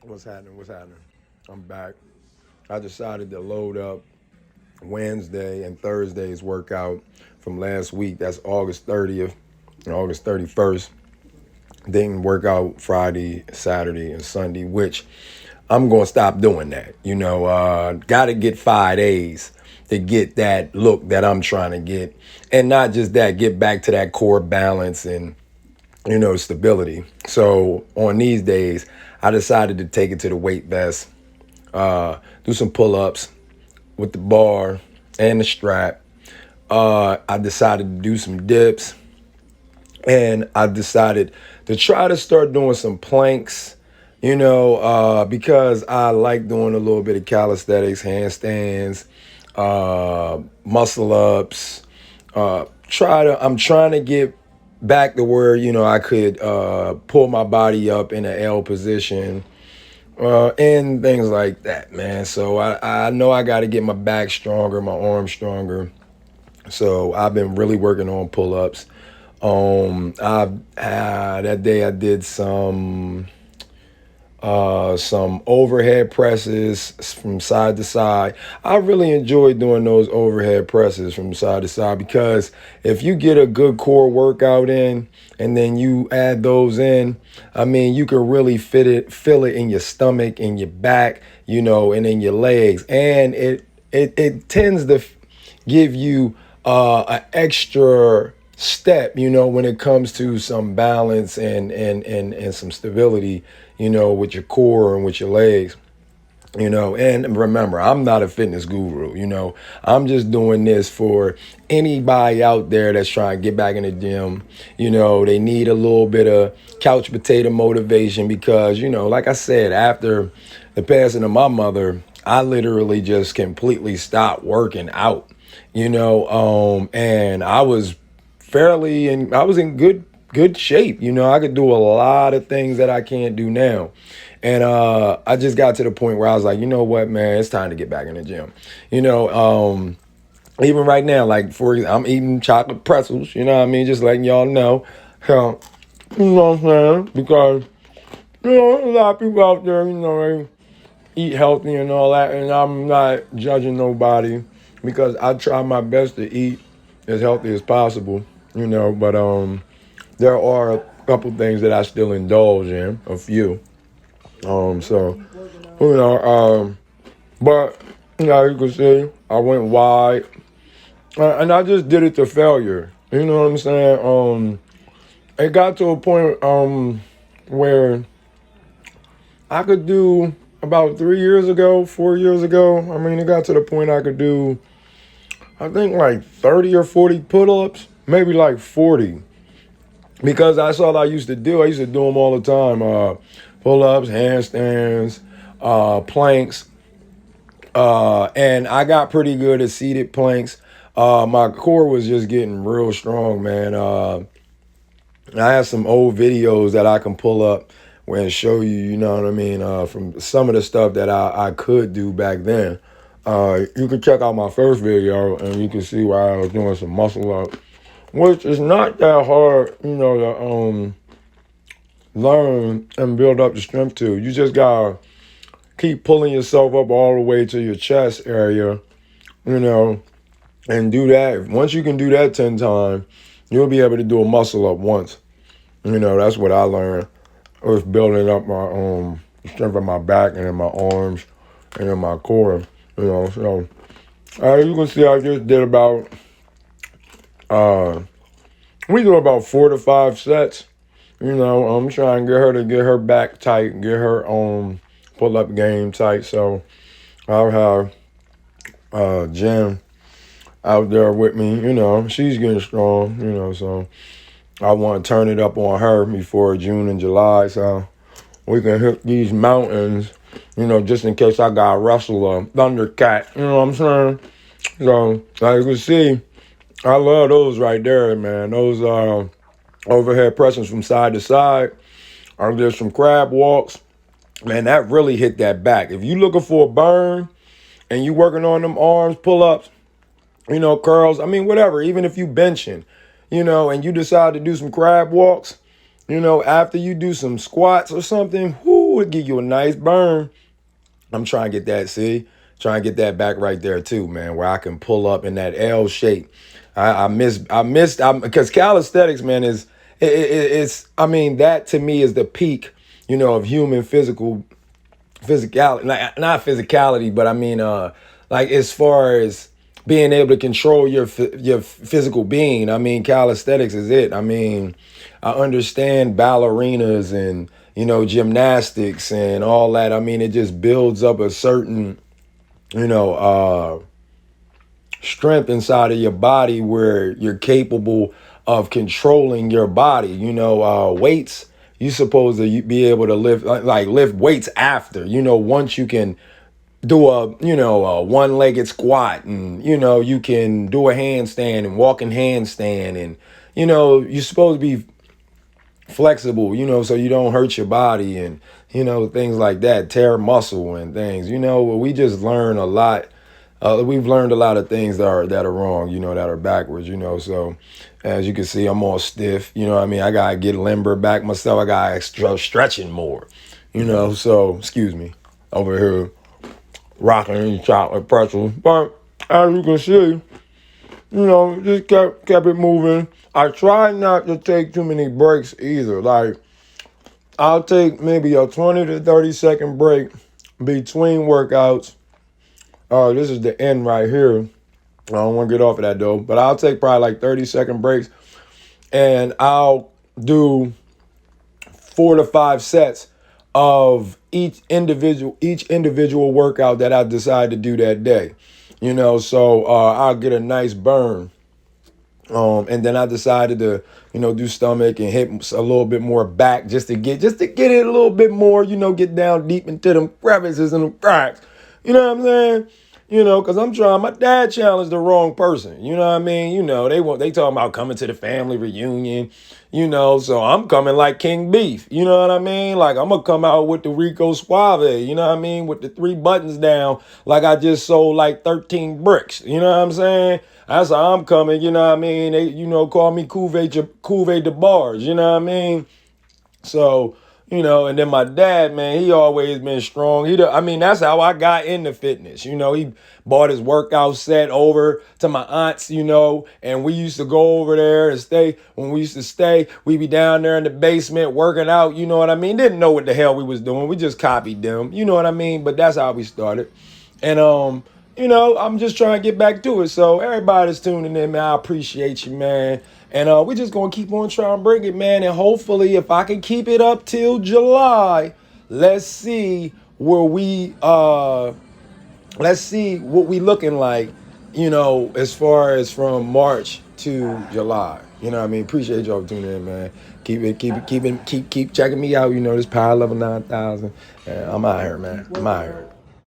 What's happening? What's happening? I'm back. I decided to load up Wednesday and Thursday's workout from last week. That's August 30th and August 31st. Didn't work out Friday, Saturday, and Sunday, which I'm going to stop doing that. Got to get 5 days to get that look that I'm trying to get. And not just that, get back to that core balance and stability. So on these days, I decided to take it to the weight vest, do some pull-ups with the bar and the strap. I decided to do some dips, and I decided to try to start doing some planks, because I like doing a little bit of calisthenics, handstands, muscle ups. I'm trying to get back to where I could pull my body up in an L position, and things like that, man. So I know I got to get my back stronger, my arms stronger. So I've been really working on pull-ups. I that day I did some overhead presses from side to side. I really enjoy doing those overhead presses from side to side because if you get a good core workout in and then you add those in, I mean, you can really feel it in your stomach, in your back, and in your legs. And it tends to give you an extra step, when it comes to some balance and some stability, with your core and with your legs. And remember, I'm not a fitness guru. I'm just doing this for anybody out there that's trying to get back in the gym. They need a little bit of couch potato motivation because, like I said, after the passing of my mother, I literally just completely stopped working out, and I was in good shape. I could do a lot of things that I can't do now. And I just got to the point where I was like, you know what, man, it's time to get back in the gym. Even right now, like I'm eating chocolate pretzels, just letting y'all know. So, what I'm saying? Because, a lot of people out there, they eat healthy and all that, and I'm not judging nobody because I try my best to eat as healthy as possible, but there are a couple things that I still indulge in, a few. So, you know, but, you can see, I went wide, and I just did it to failure. You know what I'm saying? It got to a point, where I could do about 3 years ago, 4 years ago. I mean, it got to the point I could do, I think like 30 or 40 pull-ups, maybe like 40. Because that's all I used to do. I used to do them all the time. Pull-ups, handstands, planks. And I got pretty good at seated planks. My core was just getting real strong, man. I have some old videos that I can pull up and show you, you know what I mean, from some of the stuff that I could do back then. You can check out my first video and you can see where I was doing some muscle up, which is not that hard, to learn and build up the strength to. You just gotta keep pulling yourself up all the way to your chest area, and do that. Once you can do that 10 times, you'll be able to do a muscle up once. That's what I learned. It was building up my strength in my back and in my arms and in my core. So you can see I just did about we do about 4 to 5 sets. I'm trying to get her back tight, get her pull up game tight. So I'll have Jen out there with me. She's getting strong. So I want to turn it up on her before June and July, so we can hit these mountains. Just in case I got to wrestle a Thundercat. You know what I'm saying? So as you can see, I love those right there, man. Those overhead presses from side to side. I did some crab walks. Man, that really hit that back. If you looking for a burn and you working on them arms, pull-ups, curls, I mean, whatever, even if you benching, and you decide to do some crab walks, after you do some squats or something, whoo, Woo, it give you a nice burn. I'm trying to get that, see? Trying to get that back right there too, man, where I can pull up in that L shape. Because calisthenics, man, it's, I mean, that to me is the peak, of human physicality, not physicality, but I mean, like as far as being able to control your physical being. I mean, calisthenics is it. I mean, I understand ballerinas and gymnastics and all that. I mean, it just builds up a certain you know strength inside of your body where you're capable of controlling your body. Weights. You're supposed to be able to lift like lift weights after. Once you can do a one-legged squat, and you can do a handstand and walking handstand, and you're supposed to be flexible, so you don't hurt your body, and things like that, tear muscle and things. We just learn a lot. We've learned a lot of things that are wrong, that are backwards. So as you can see, I'm all stiff. What I mean, I gotta get limber back myself. I gotta extra stretching more. So excuse me over here rocking these chocolate pretzels. But as you can see, just kept it moving. I try not to take too many breaks either. Like, I'll take maybe a 20 to 30-second break between workouts. This is the end right here. I don't want to get off of that though, but I'll take probably like 30-second breaks, and I'll do 4 to 5 sets of each individual workout that I decide to do that day. So I'll get a nice burn. And then I decided to, do stomach and hit a little bit more back just to get it a little bit more, get down deep into them crevices and them cracks. You know what I'm saying? Because I'm trying. My dad challenged the wrong person. You know what I mean? They talking about coming to the family reunion. So I'm coming like King Beef. You know what I mean? Like, I'm gonna come out with the Rico Suave. You know what I mean? With the 3 buttons down, like I just sold like 13 bricks. You know what I'm saying? That's how I'm coming. You know what I mean? They, call me Cuvée de Bars. You know what I mean? So, and then my dad, man, he always been strong. That's how I got into fitness. He bought his workout set over to my aunt's, and we used to go over there and stay. When we used to stay, we'd be down there in the basement working out. You know what I mean? Didn't know what the hell we was doing. We just copied them. You know what I mean? But that's how we started. And, I'm just trying to get back to it. So everybody's tuning in, man. I appreciate you, man. And we're just going to keep on trying to bring it, man. And hopefully, if I can keep it up till July, let's see where let's see what we looking like, as far as from March to July. You know what I mean? Appreciate y'all tuning in, man. Keep checking me out. This Power Level 9000. I'm out here, man. I'm out here.